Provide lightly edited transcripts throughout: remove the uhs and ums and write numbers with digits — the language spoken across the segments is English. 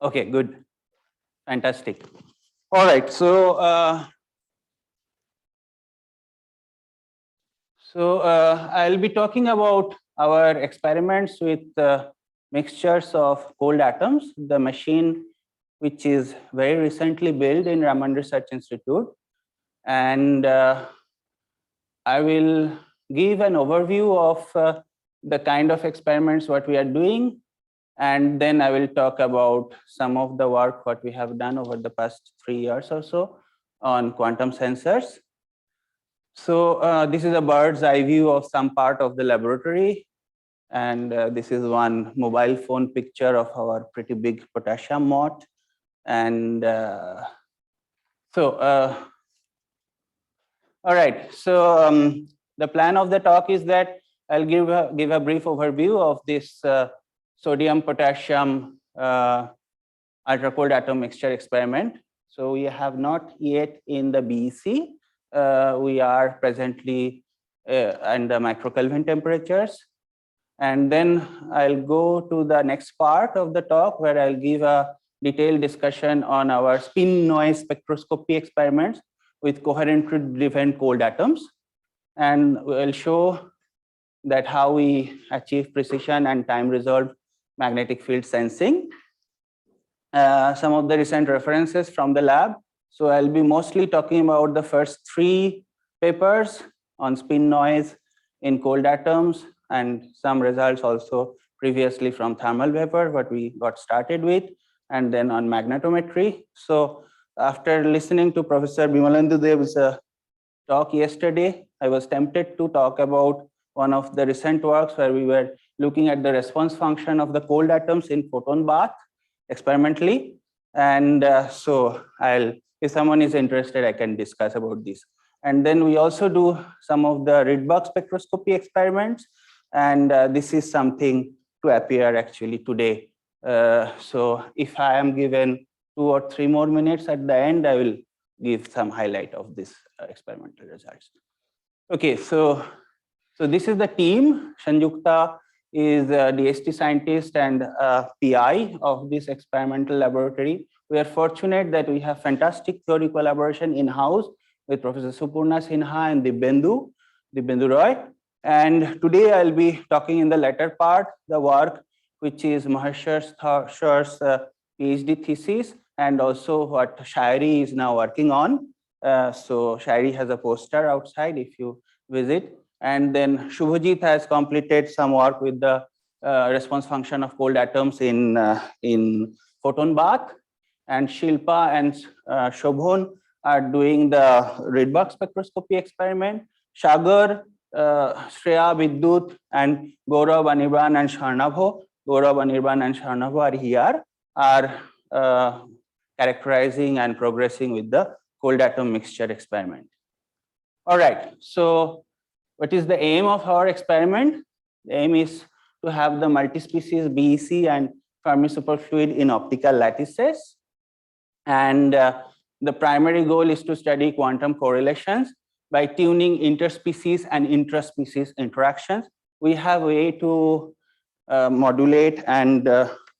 Okay, good. Fantastic. All right. So I'll be talking about our experiments with mixtures of cold atoms, the machine which is very recently built in Raman Research Institute. And I will give an overview of the kind of experiments what we are doing. And then I will talk about some of the work what we have done over the past 3 years or so on quantum sensors. So this is a bird's eye view of some part of the laboratory. And this is one mobile phone picture of our pretty big potassium moth. And all right. So the plan of the talk is that I'll give a brief overview of this sodium potassium ultracold atom mixture experiment. So we have not yet in the BEC. We are presently under microkelvin temperatures. And then I'll go to the next part of the talk where I'll give a detailed discussion on our spin noise spectroscopy experiments with coherently driven cold atoms. And we'll show that how we achieve precision and time resolved magnetic field sensing. Some of the recent references from the lab. So I'll be mostly talking about the first 3 papers on spin noise in cold atoms and some results also previously from thermal vapor, what we got started with, and then on magnetometry. So after listening to Professor Bimalendu Dev's talk yesterday, I was tempted to talk about one of the recent works where we were looking at the response function of the cold atoms in photon bath experimentally. And so if someone is interested, I can discuss about this. And then we also do some of the Rydberg spectroscopy experiments. And this is something to appear actually today. So if I am given 2 or 3 more minutes at the end, I will give some highlight of this experimental results. Okay, so this is the team. Sanjukta is a DST scientist and PI of this experimental laboratory. We are fortunate that we have fantastic theory collaboration in-house with Professor Supurna Sinha and Dibyendu Roy. And today I'll be talking in the latter part, the work which is Mahesh Shah's PhD thesis, and also what Shairi is now working on. So Shairi has a poster outside if you visit. And then Shubhajit has completed some work with the response function of cold atoms in photon bath. And Shilpa and Shobhon are doing the Rydberg spectroscopy experiment. Sagar, Shreya, Vidyut, and Gaurav, Anirban, and Sharnabho. Gaurav, Anirban, and Sharnabho are here, are characterizing and progressing with the cold atom mixture experiment. All right, so what is the aim of our experiment? The aim is to have the multi-species BEC and Fermi superfluid in optical lattices. And the primary goal is to study quantum correlations by tuning interspecies and intraspecies interactions. We have a way to modulate and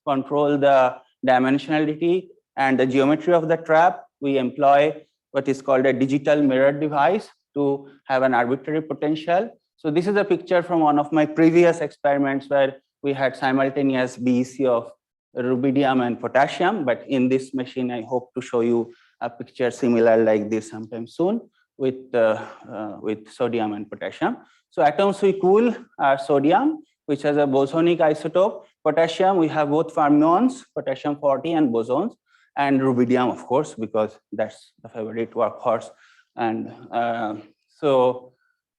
control the dimensionality and the geometry of the trap. We employ what is called a digital mirror device to have an arbitrary potential. So this is a picture from one of my previous experiments where we had simultaneous BEC of rubidium and potassium, but in this machine, I hope to show you a picture similar like this sometime soon with sodium and potassium. So atoms we cool are sodium, which has a bosonic isotope. Potassium, we have both fermions, potassium 40 and bosons, and rubidium, of course, because that's the favorite workhorse. And so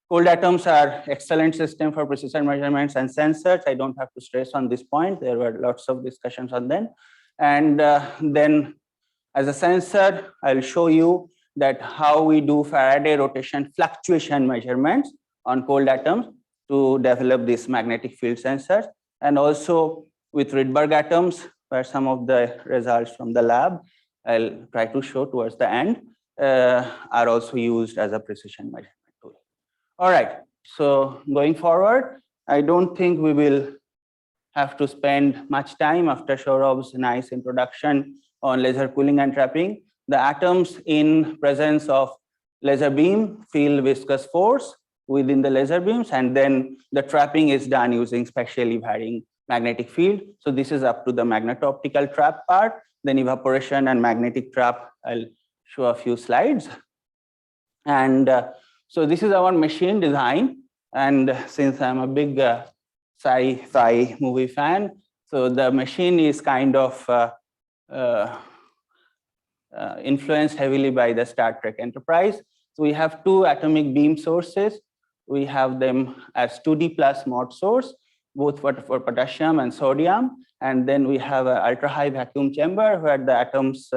cold atoms are excellent system for precision measurements and sensors. I don't have to stress on this point. There were lots of discussions on them. And then as a sensor, I'll show you that how we do Faraday rotation fluctuation measurements on cold atoms to develop these magnetic field sensors. And also with Rydberg atoms, where some of the results from the lab I'll try to show towards the end are also used as a precision measurement tool. All right, so going forward, I don't think we will have to spend much time after Sourav's nice introduction on laser cooling and trapping. The atoms in presence of laser beam feel viscous force within the laser beams, and then the trapping is done using spatially varying magnetic field. So this is up to the magneto-optical trap part. Then evaporation and magnetic trap, I'll show a few slides. And so this is our machine design. And since I'm a big sci-fi movie fan, so the machine is kind of influenced heavily by the Star Trek Enterprise. So we have two atomic beam sources. We have them as 2D plus mod source, both for potassium and sodium. And then we have an ultra-high vacuum chamber where the atoms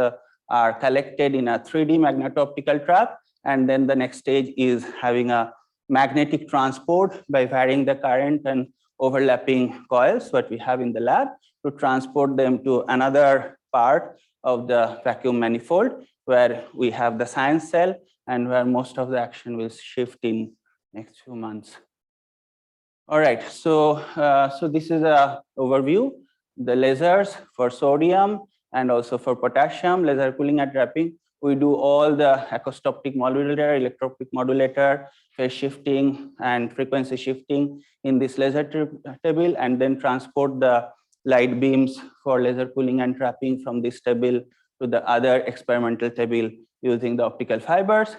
are collected in a 3D magneto-optical trap. And then the next stage is having a magnetic transport by varying the current and overlapping coils, what we have in the lab, to transport them to another part of the vacuum manifold where we have the science cell and where most of the action will shift in next few months. All right, so this is an overview. The lasers for sodium and also for potassium, laser cooling and trapping. We do all the acoustic modulator, electro-optic modulator, phase shifting and frequency shifting in this laser table, and then transport the light beams for laser cooling and trapping from this table to the other experimental table using the optical fibers.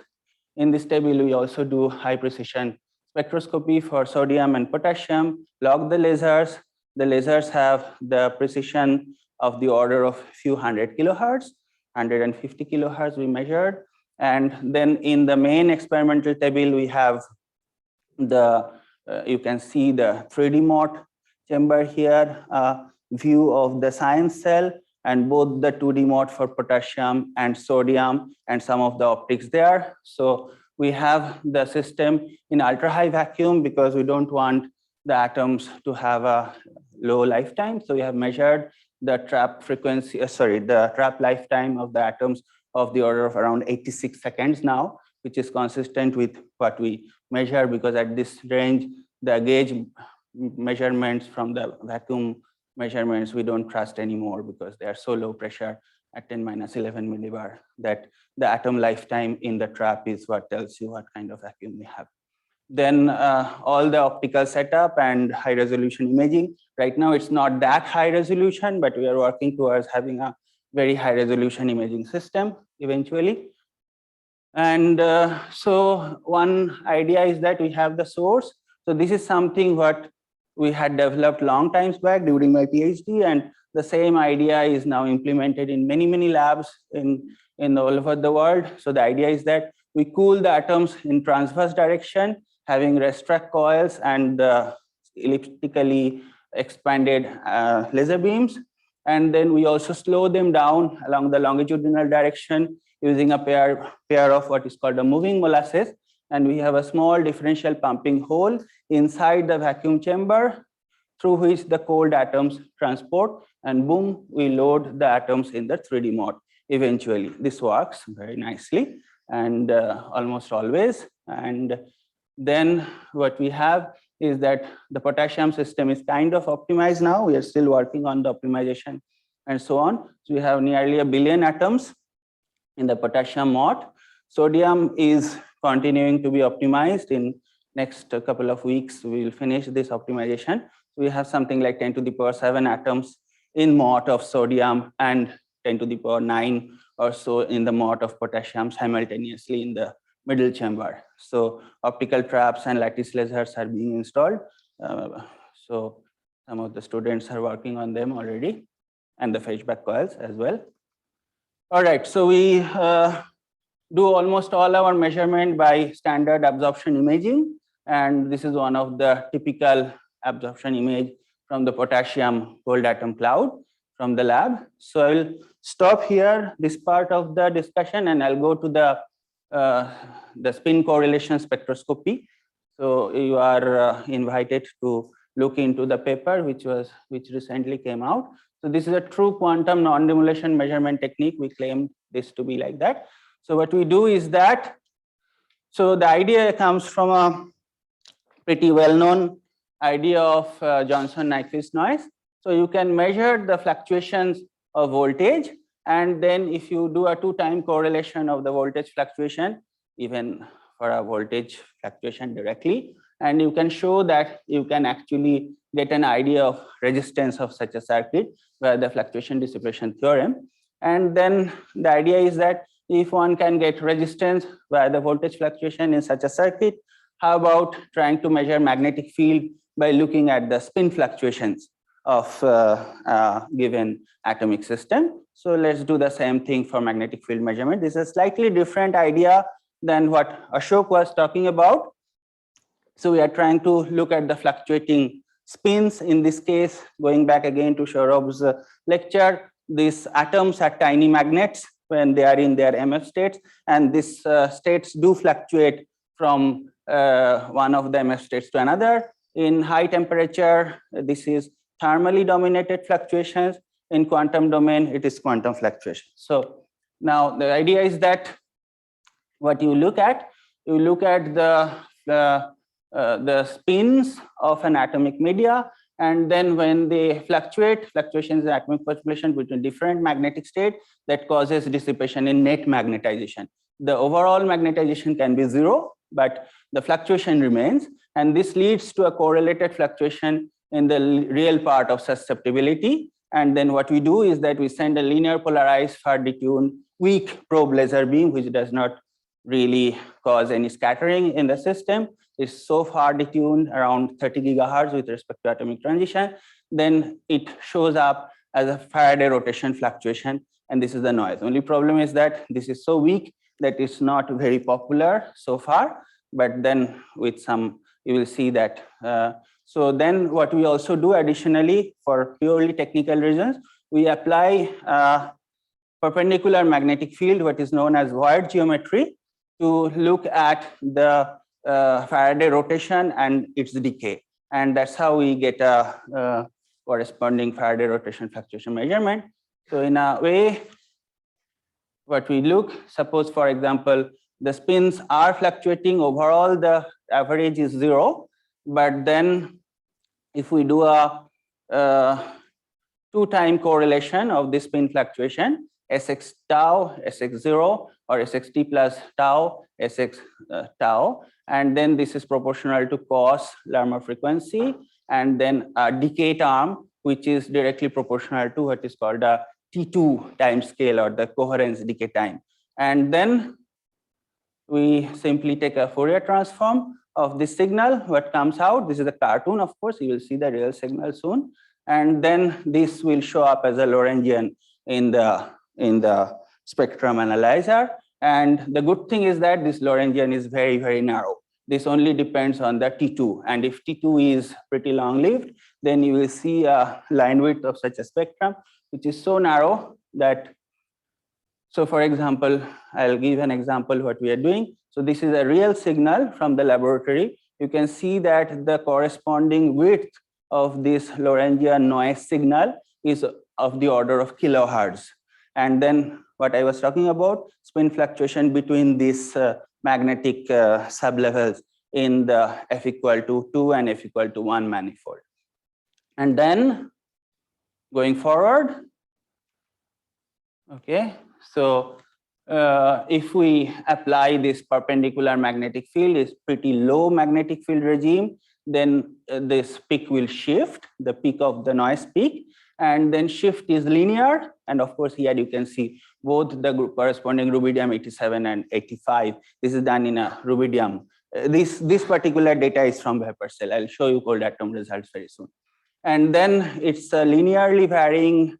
In this table, we also do high precision spectroscopy for sodium and potassium, log the lasers. The lasers have the precision of the order of few hundred kilohertz, 150 kilohertz we measured. And then in the main experimental table, we have the, you can see the 3D mode chamber here, view of the science cell, and both the 2D mode for potassium and sodium and some of the optics there. So we have the system in ultra high vacuum because we don't want the atoms to have a low lifetime. So we have measured the trap frequency, the trap lifetime of the atoms of the order of around 86 seconds now, which is consistent with what we measure, because at this range, the gauge measurements from the vacuum measurements we don't trust anymore because they are so low pressure at 10⁻11 millibar that the atom lifetime in the trap is what tells you what kind of vacuum we have. Then all the optical setup and high resolution imaging. Right now it's not that high resolution, but we are working towards having a very high resolution imaging system eventually. And so one idea is that we have the source. So this is something what we had developed long times back during my PhD, and the same idea is now implemented in many labs in all over the world. So the idea is that we cool the atoms in transverse direction, having rest-track coils and elliptically expanded laser beams. And then we also slow them down along the longitudinal direction using a pair of what is called a moving molasses. And we have a small differential pumping hole inside the vacuum chamber through which the cold atoms transport, and boom, we load the atoms in the 3D mode eventually. This works very nicely and almost always. And then what we have is that the potassium system is kind of optimized now. We are still working on the optimization and so on. So we have nearly 1 billion atoms in the potassium mode. Sodium is continuing to be optimized. In next couple of weeks, we will finish this optimization. We have something like 10 to the power 7 atoms in mode of sodium and 10 to the power 9 or so in the mode of potassium simultaneously in the middle chamber. So optical traps and lattice lasers are being installed. So some of the students are working on them already, and the fetchback coils as well. All right, so we do almost all our measurement by standard absorption imaging, and this is one of the typical absorption image from the potassium gold atom cloud from the lab. So I will stop here this part of the discussion, and I'll go to the spin correlation spectroscopy. So you are invited to look into the paper which recently came out. So this is a true quantum non-demolition measurement technique. We claim this to be like that. So what we do is that, so the idea comes from a pretty well-known idea of Johnson-Nyquist noise. So you can measure the fluctuations of voltage, and then if you do a 2-time correlation of the voltage fluctuation, even for a voltage fluctuation directly, and you can show that you can actually get an idea of resistance of such a circuit via the fluctuation dissipation theorem. And then the idea is that if one can get resistance via the voltage fluctuation in such a circuit, how about trying to measure magnetic field by looking at the spin fluctuations of a given atomic system? So let's do the same thing for magnetic field measurement. This is a slightly different idea than what Ashok was talking about. So we are trying to look at the fluctuating spins. In this case, going back again to Sourav's lecture, these atoms are tiny magnets when they are in their MF states, and these states do fluctuate from one of the MF states to another. In high temperature, this is thermally dominated fluctuations. In quantum domain, it is quantum fluctuation. So now the idea is that what you look at the spins of an atomic media, and then when they fluctuations in atomic population between different magnetic state, that causes dissipation in net magnetization. The overall magnetization can be 0, but the fluctuation remains, and this leads to a correlated fluctuation in the real part of susceptibility. And then what we do is that we send a linear polarized far detuned weak probe laser beam, which does not really cause any scattering in the system. It's so far detuned, around 30 gigahertz with respect to atomic transition. Then it shows up as a Faraday rotation fluctuation, and this is the noise. Only problem is that this is so weak that it's not very popular so far, but then with some, you will see that. So then what we also do additionally for purely technical reasons, we apply perpendicular magnetic field, what is known as void geometry, to look at the Faraday rotation and its decay. And that's how we get a corresponding Faraday rotation fluctuation measurement. So in a way, what we look, suppose for example, the spins are fluctuating, overall the average is 0, but then if we do a 2-time correlation of this spin fluctuation, Sx tau, Sx0, or Sxt plus tau, Sx tau, and then this is proportional to cos Larmor frequency, and then a decay term, which is directly proportional to what is called a T2 time scale, or the coherence decay time. And then we simply take a Fourier transform of this signal. What comes out, this is a cartoon, of course, you will see the real signal soon, and then this will show up as a Lorentzian in the spectrum analyzer. And the good thing is that this Lorentzian is very, very narrow. This only depends on the T2, and if T2 is pretty long-lived, then you will see a line width of such a spectrum, which is so narrow that, so for example, I'll give an example what we are doing. So this is a real signal from the laboratory. You can see that the corresponding width of this Lorentzian noise signal is of the order of kilohertz. And then what I was talking about, spin fluctuation between these magnetic sublevels in the f equal to 2 and f equal to 1 manifold. And then going forward, okay, so if we apply this perpendicular magnetic field, is pretty low magnetic field regime, then this peak will shift, the peak of the noise peak, and then shift is linear. And of course, here you can see both the corresponding rubidium 87 and 85. This is done in a rubidium. This particular data is from vapor cell. I'll show you cold atom results very soon. And then it's a linearly varying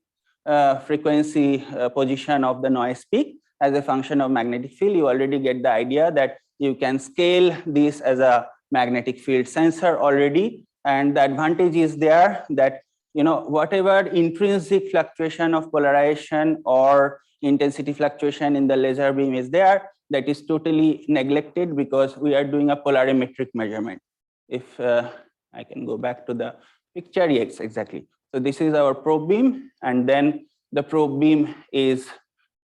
frequency position of the noise peak as a function of magnetic field. You already get the idea that you can scale this as a magnetic field sensor already. And the advantage is there that, you know, whatever intrinsic fluctuation of polarization or intensity fluctuation in the laser beam is there, that is totally neglected because we are doing a polarimetric measurement. If I can go back to the picture, yes, exactly. So this is our probe beam, and then the probe beam is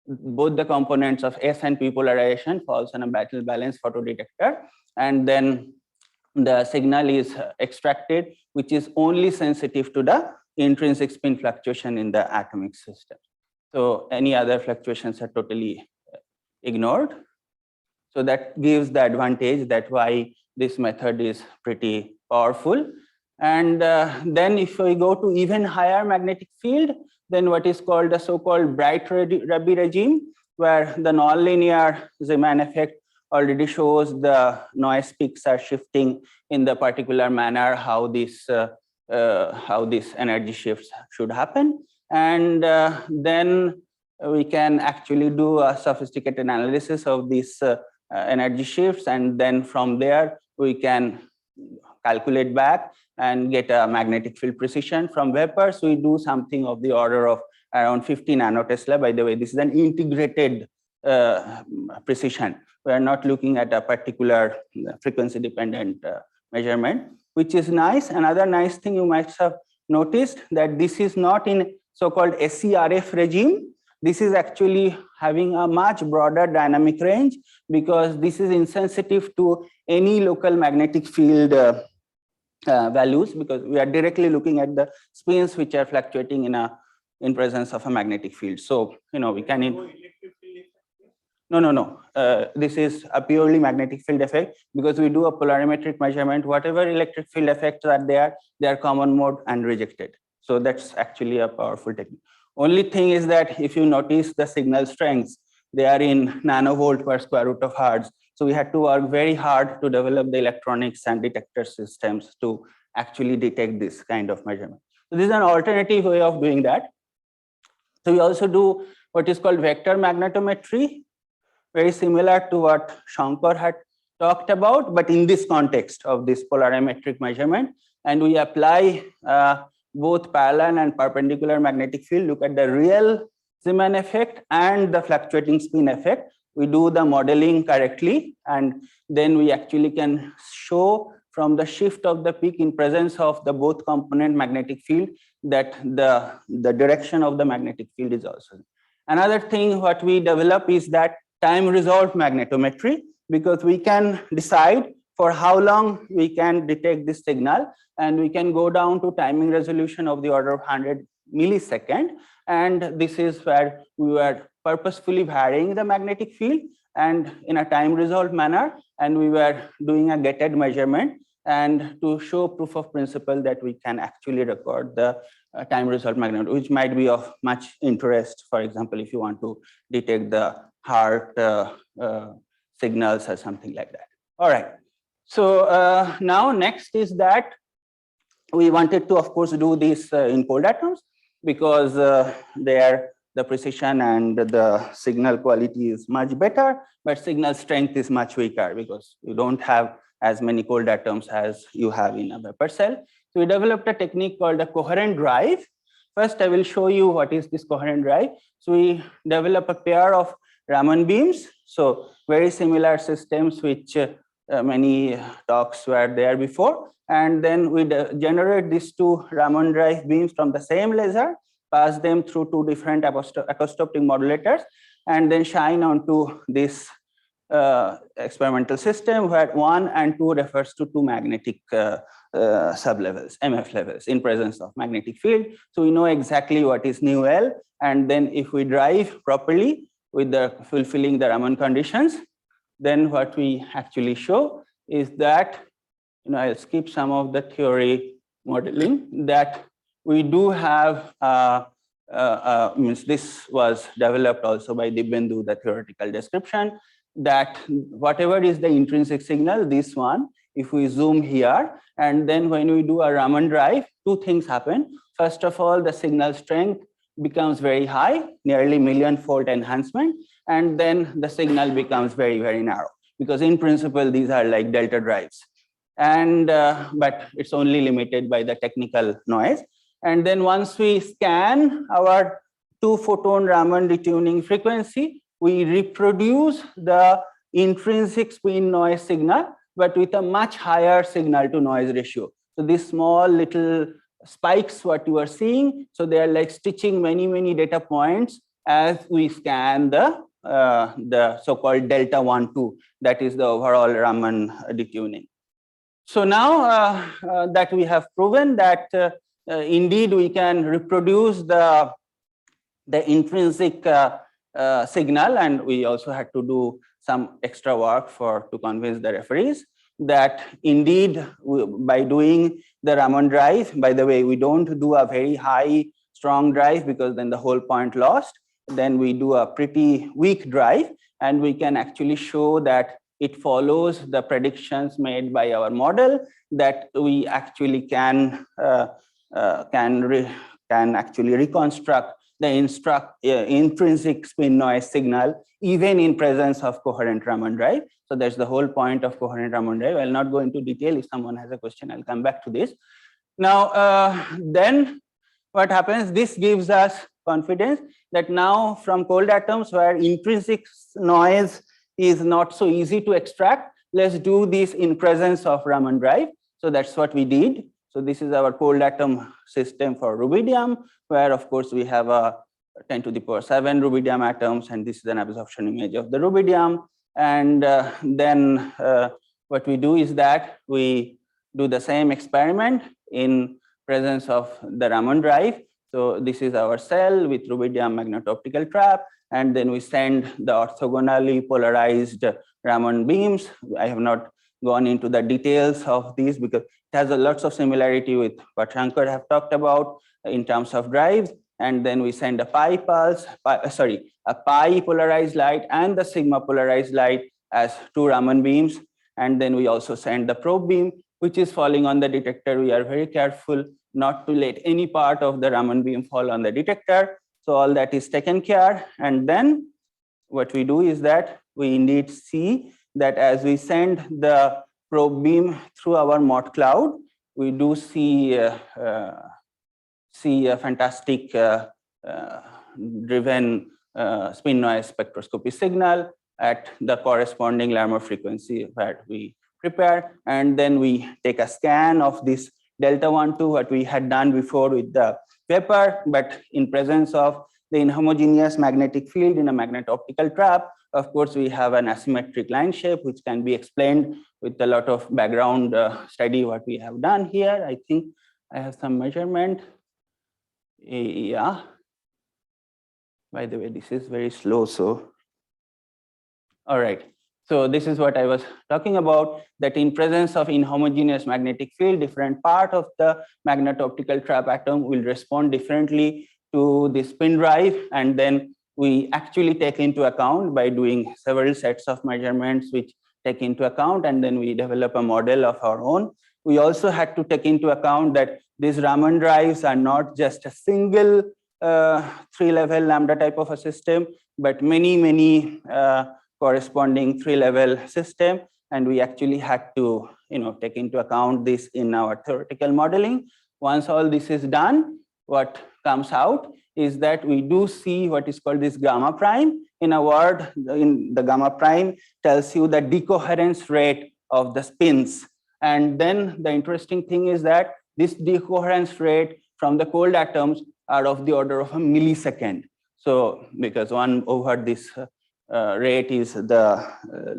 both the components of S and P polarization falls on a battle balance photodetector, and then the signal is extracted, which is only sensitive to the intrinsic spin fluctuation in the atomic system. So any other fluctuations are totally ignored. So that gives the advantage that why this method is pretty powerful. And then if we go to even higher magnetic field, then what is called the so-called bright-Rabi regime, where the nonlinear Zeeman effect already shows the noise peaks are shifting in the particular manner how this energy shifts should happen. And then we can actually do a sophisticated analysis of these energy shifts, and then from there we can calculate back and get a magnetic field precision. From vapors, we do something of the order of around 50 nanotesla. By the way, this is an integrated precision. We are not looking at a particular frequency-dependent measurement, which is nice. Another nice thing you might have noticed that this is not in so-called SCRF regime. This is actually having a much broader dynamic range because this is insensitive to any local magnetic field values, because we are directly looking at the spins which are fluctuating in presence of a magnetic field. So we can no. This is a purely magnetic field effect because we do a polarimetric measurement. Whatever electric field effects are there, they are common mode and rejected. So that's actually a powerful technique. Only thing is that if you notice the signal strengths, they are in nanovolt per square root of hertz. So we had to work very hard to develop the electronics and detector systems to actually detect this kind of measurement. So this is an alternative way of doing that. So we also do what is called vector magnetometry, very similar to what Shankar had talked about, but in this context of this polarimetric measurement. And we apply both parallel and perpendicular magnetic field, look at the real Zeeman effect and the fluctuating spin effect. We do the modeling correctly, and then we actually can show from the shift of the peak in presence of the both component magnetic field that the direction of the magnetic field is also. Another thing what we develop is that time resolved magnetometry, because we can decide for how long we can detect this signal, and we can go down to timing resolution of the order of 100 millisecond. And this is where we were purposefully varying the magnetic field and in a time resolved manner, and we were doing a gated measurement and to show proof of principle that we can actually record the time resolved magnet, which might be of much interest. For example, if you want to detect the heart signals or something like that. All right. So now next is that we wanted to, of course, do this in cold atoms because there the precision and the signal quality is much better, but signal strength is much weaker because you don't have as many cold atoms as you have in a vapor cell. So we developed a technique called a coherent drive. First, I will show you what is this coherent drive. So we develop a pair of Raman beams. So very similar systems which many talks were there before. And then we generate these two Raman drive beams from the same laser, pass them through two different acoustic modulators, and then shine onto this experimental system where 1 and 2 refers to two magnetic sublevels, MF levels in presence of magnetic field. So we know exactly what is nu L, and then if we drive properly with the fulfilling the Raman conditions, then what we actually show is that, I'll skip some of the theory modeling, that we do have, means this was developed also by Bimalendu, the theoretical description, that whatever is the intrinsic signal, this one, if we zoom here, and then when we do a Raman drive, two things happen. First of all, the signal strength becomes very high, nearly million-fold enhancement, and then the signal becomes very, very narrow, because in principle, these are like delta drives. And but it's only limited by the technical noise. And then once we scan our 2-photon Raman detuning frequency, we reproduce the intrinsic spin noise signal, but with a much higher signal to noise ratio. So these small little spikes, what you are seeing, so they are like stitching many, many data points as we scan the so-called delta 1, 2, that is the overall Raman detuning. So now that we have proven that indeed we can reproduce the intrinsic signal, and we also had to do some extra work to convince the referees that indeed by doing the Raman drive, by the way, we don't do a very high strong drive because then the whole point lost. Then we do a pretty weak drive, and we can actually show that it follows the predictions made by our model, that we actually can actually reconstruct the intrinsic spin noise signal even in presence of coherent Raman drive. So that's the whole point of coherent Raman drive. I'll not go into detail. If someone has a question, I'll come back to this. Now, then what happens? This gives us confidence that now from cold atoms where intrinsic noise is not so easy to extract, let's do this in presence of Raman drive. So that's what we did. So this is our cold atom system for rubidium, where of course we have a 10 to the power 7 rubidium atoms, and this is an absorption image of the rubidium. And then what we do is that we do the same experiment in presence of the Raman drive. So this is our cell with rubidium magneto-optical trap, and then we send the orthogonally polarized Raman beams. I have not gone into the details of these because it has lots of similarity with what Shankar have talked about in terms of drives. And then we send a pi pulse, a pi polarized light and the sigma polarized light as two Raman beams. And then we also send the probe beam, which is falling on the detector. We are very careful not to let any part of the Raman beam fall on the detector. So all that is taken care. And then what we do is that we indeed see that as we send the probe beam through our Mott cloud, we do see a fantastic driven spin noise spectroscopy signal at the corresponding Larmor frequency that we prepare. And then we take a scan of this delta 1,2, what we had done before with the vapor, but in presence of the inhomogeneous magnetic field in a magneto-optical trap. Of course, we have an asymmetric line shape, which can be explained with a lot of background study what we have done here. I think I have some measurement. Yeah. By the way, this is very slow, so. All right. So this is what I was talking about, that in presence of inhomogeneous magnetic field, different part of the magneto-optical trap atom will respond differently to the spin drive. And then we actually take into account by doing several sets of measurements, which take into account, and then we develop a model of our own. We also had to take into account that these Raman drives are not just a single 3-level lambda type of a system, but many corresponding 3-level system. And we actually had to take into account this in our theoretical modeling. Once all this is done, what comes out is that we do see what is called this gamma prime. In a word, in the gamma prime tells you the decoherence rate of the spins. And then the interesting thing is that this decoherence rate from the cold atoms are of the order of a millisecond. So because 1 over this rate is the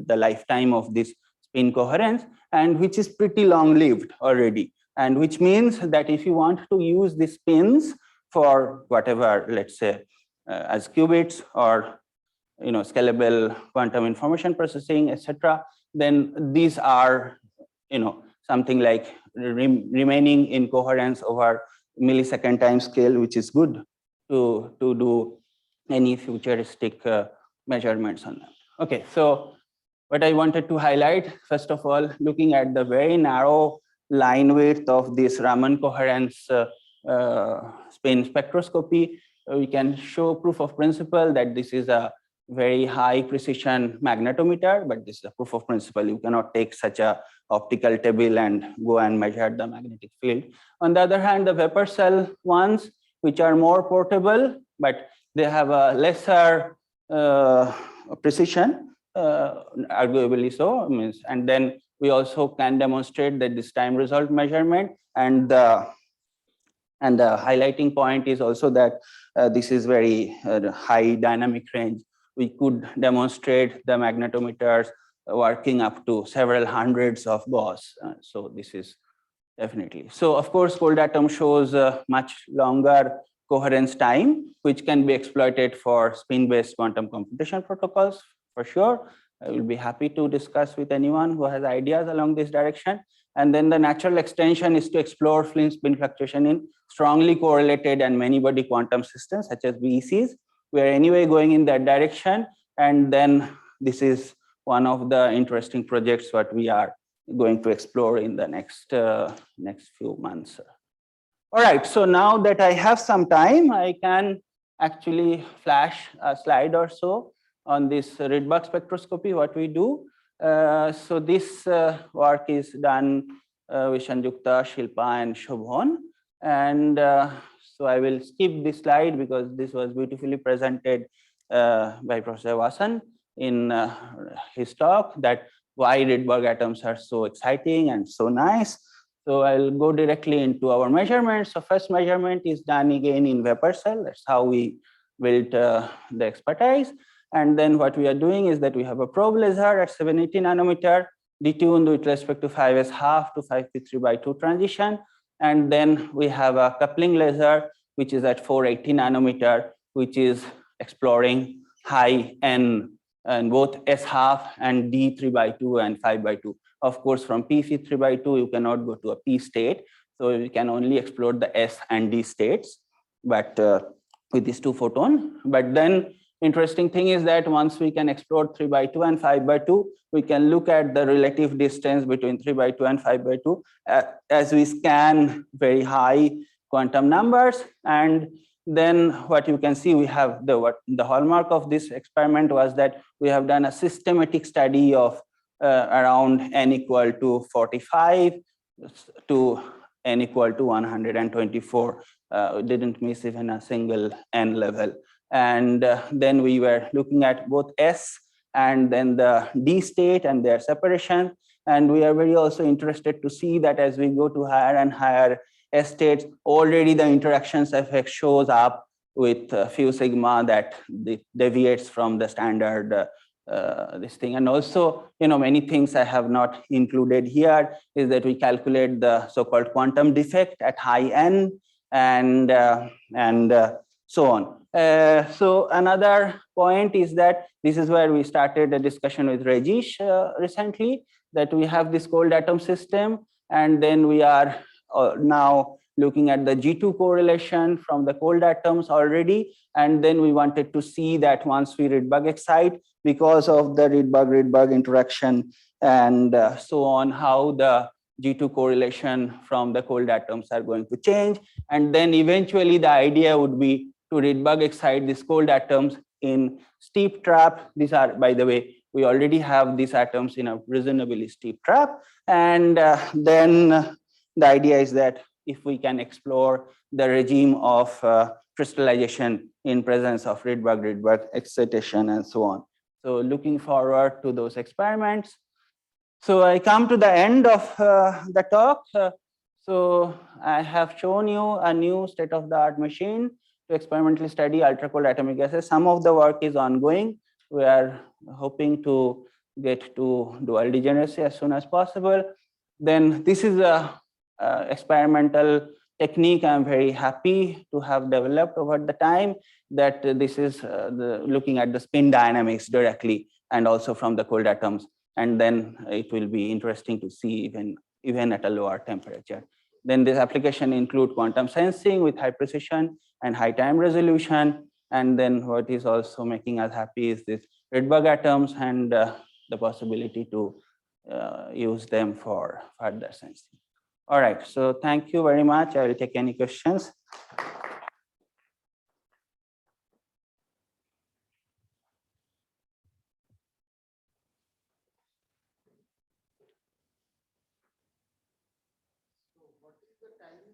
lifetime of this spin coherence, and which is pretty long lived already. And which means that if you want to use the spins for whatever, let's say, as qubits or scalable quantum information processing, etc., then these are something like remaining in coherence over millisecond time scale, which is good to do any futuristic measurements on that. Okay, so what I wanted to highlight, first of all, looking at the very narrow line width of this Raman coherence spin spectroscopy, we can show proof of principle that this is a very high precision magnetometer, but this is a proof of principle. You cannot take such a optical table and go and measure the magnetic field. On the other hand, the vapor cell ones, which are more portable, but they have a lesser precision, arguably so. And then we also can demonstrate that this time result measurement, and the highlighting point is also that this is very high dynamic range. We could demonstrate the magnetometers working up to several hundreds of Gauss. So this is definitely. So of course, cold atom shows a much longer coherence time, which can be exploited for spin-based quantum computation protocols for sure. I will be happy to discuss with anyone who has ideas along this direction. And then the natural extension is to explore spin fluctuation in strongly correlated and many-body quantum systems such as BECs. We are anyway going in that direction. And then this is one of the interesting projects what we are going to explore in the next few months. All right, so now that I have some time, I can actually flash a slide or so on this Rydberg spectroscopy, what we do. So this work is done with Sanjukta, Shilpa, and Shobhon. And so I will skip this slide because this was beautifully presented by Professor Vasan in his talk, that why Rydberg atoms are so exciting and so nice. So I'll go directly into our measurements. So first measurement is done again in vapor cell. That's how we built the expertise. And then what we are doing is that we have a probe laser at 780 nanometer, detuned with respect to 5s half to 5p3/2 transition. And then we have a coupling laser, which is at 480 nanometer, which is exploring high N and both S half and D 3/2 and 5/2. Of course, from P 3/2, you cannot go to a P state. So you can only explore the S and D states, but with these two photons. But then interesting thing is that once we can explore 3/2 and 5/2, we can look at the relative distance between 3/2 and 5/2 as we scan very high quantum numbers. And then what you can see, we have the hallmark of this experiment was that we have done a systematic study of around n equal to 45 to n equal to 124. Didn't miss even a single n level. And then we were looking at both S and then the D state and their separation. And we are very also interested to see that as we go to higher and higher S states, already the interactions effect shows up with few sigma that deviates from the standard this thing. And also, many things I have not included here is that we calculate the so-called quantum defect at high N and so on. So another point is that this is where we started a discussion with Rajesh recently, that we have this cold atom system, and then we are now looking at the G2 correlation from the cold atoms already. And then we wanted to see that once we Rydberg excite, because of the Rydberg interaction and so on, how the G2 correlation from the cold atoms are going to change. And then eventually the idea would be to Rydberg excite these cold atoms in steep trap. These are, by the way, we already have these atoms in a reasonably steep trap. And then the idea is that if we can explore the regime of crystallization in presence of Rydberg excitation and so on. So looking forward to those experiments. So I come to the end of the talk. So I have shown you a new state-of-the-art machine to experimentally study ultracold atomic gases. Some of the work is ongoing. We are hoping to get to dual degeneracy as soon as possible. Then this is a experimental technique I'm very happy to have developed over the time, that this is looking at the spin dynamics directly and also from the cold atoms. And then it will be interesting to see even at a lower temperature. Then this application include quantum sensing with high precision and high time resolution. And then what is also making us happy is this Rydberg atoms and the possibility to use them for further sensing. All right, so thank you very much. I will take any questions.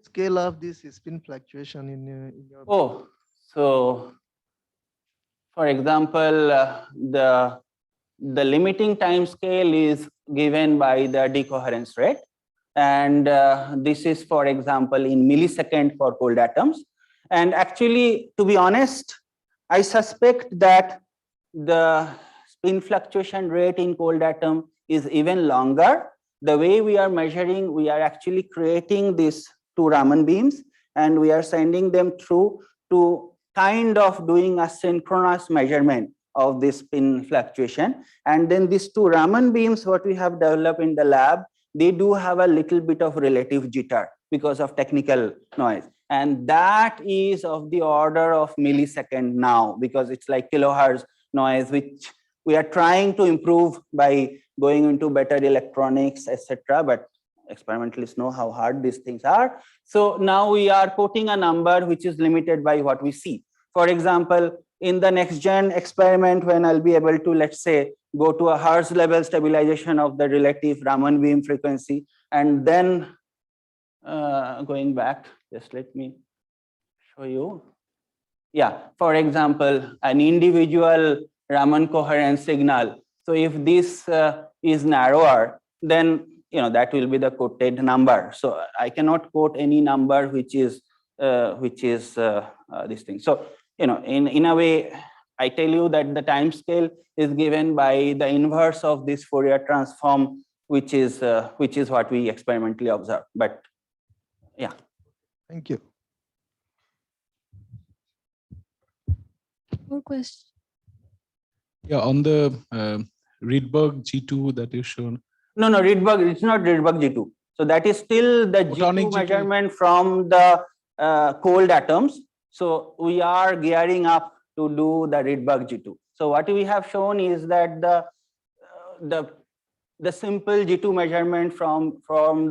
Scale of this spin fluctuation in your? Oh, so for example, the limiting time scale is given by the decoherence rate. And this is, for example, in millisecond for cold atoms. And actually, to be honest, I suspect that the spin fluctuation rate in cold atom is even longer. the way we are measuring, we are actually creating these two Raman beams, and we are sending them through to kind of doing a synchronous measurement of this spin fluctuation. And then these two Raman beams, what we have developed in the lab, they do have a little bit of relative jitter because of technical noise. And that is of the order of millisecond now, because it's like kilohertz noise, which we are trying to improve by going into better electronics, etc. But experimentalists know how hard these things are. So now we are quoting a number which is limited by what we see. For example, in the next gen experiment, when I'll be able to, let's say, go to a Hertz level stabilization of the relative Raman beam frequency, and then going back, just let me show you. Yeah, for example, an individual Raman coherent signal. So if this is narrower, then that will be the quoted number. So I cannot quote any number which is this thing. So in a way, I tell you that the time scale is given by the inverse of this Fourier transform, which is what we experimentally observe. But yeah. Thank you. More questions? Yeah, on the Rydberg G2 that is shown. No, Rydberg, it's not Rydberg G2. So that is still the G2 measurement from the cold atoms. So we are gearing up to do the Rydberg G2. So what we have shown is that the simple G2 measurement from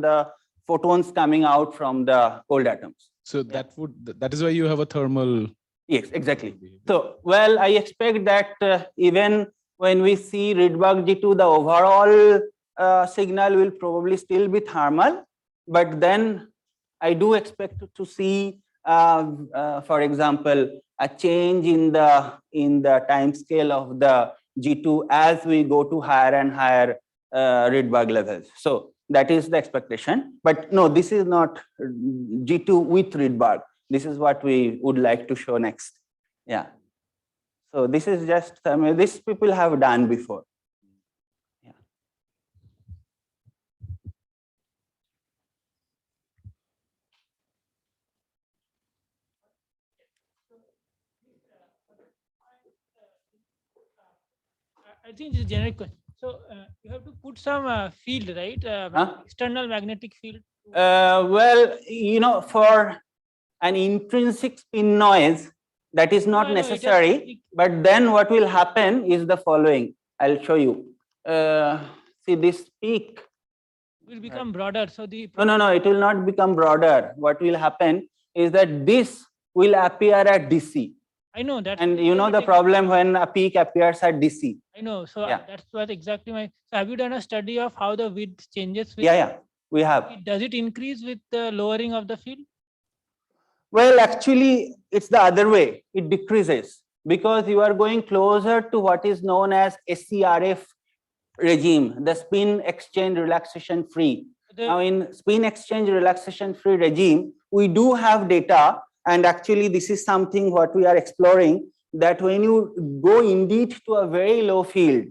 the photons coming out from the cold atoms. So that is why you have a thermal. Yes, exactly. So, well, I expect that even when we see Rydberg G2, the overall signal will probably still be thermal, but then I do expect to see, for example, a change in the time scale of the G2 as we go to higher and higher Rydberg levels. So that is the expectation. But no, this is not G2 with Rydberg. This is what we would like to show next. Yeah. So this is just, this people have done before. Yeah. I think this is generic question. So you have to put some field, right? External magnetic field. Well, for an intrinsic spin noise, that is not necessary. But then what will happen is the following. I'll show you. See, this peak will become broader. So the no, it will not become broader. What will happen is that this will appear at DC. I know that. And you know the problem when a peak appears at DC. I know. So yeah. That's what exactly my. So have you done a study of how the width changes? With yeah, we have. Does it increase with the lowering of the field? Well, actually, it's the other way. It decreases because you are going closer to what is known as SCRF regime, the spin exchange relaxation free. Now, in spin exchange relaxation free regime, we do have data, and actually, this is something what we are exploring, that when you go indeed to a very low field,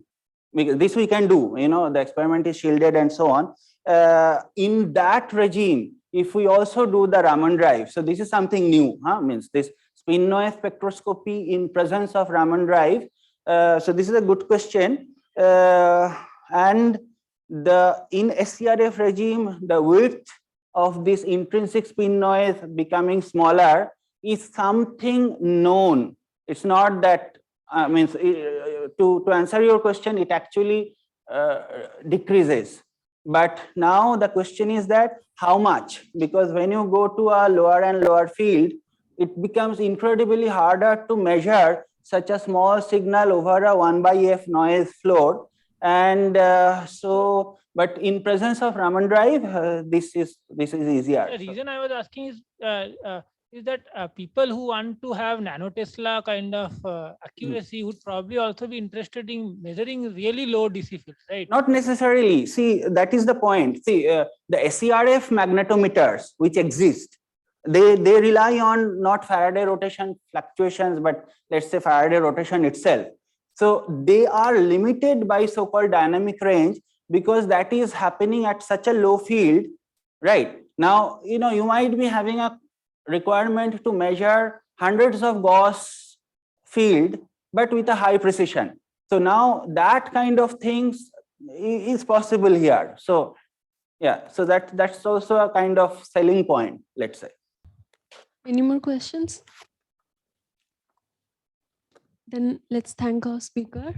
because this we can do, the experiment is shielded and so on. In that regime, if we also do the Raman drive, so this is something new, means this spin noise spectroscopy in presence of Raman drive. So this is a good question. And in SCRF regime, the width of this intrinsic spin noise becoming smaller is something known. It's not that, to answer your question, it actually decreases. But now the question is that how much? Because when you go to a lower and lower field, it becomes incredibly harder to measure such a small signal over a 1/f noise floor. And but in presence of Raman drive, this is easier. The reason I was asking is that people who want to have nanotesla kind of accuracy would probably also be interested in measuring really low DC fields, right? Not necessarily. See, that is the point. See, the SCRF magnetometers which exist, they rely on not Faraday rotation fluctuations, but let's say Faraday rotation itself. So they are limited by so-called dynamic range, because that is happening at such a low field, right? Now, you might be having a requirement to measure hundreds of Gauss field, but with a high precision. So now that kind of things is possible here. So yeah, so that's also a kind of selling point, let's say. Any more questions? Then let's thank our speaker.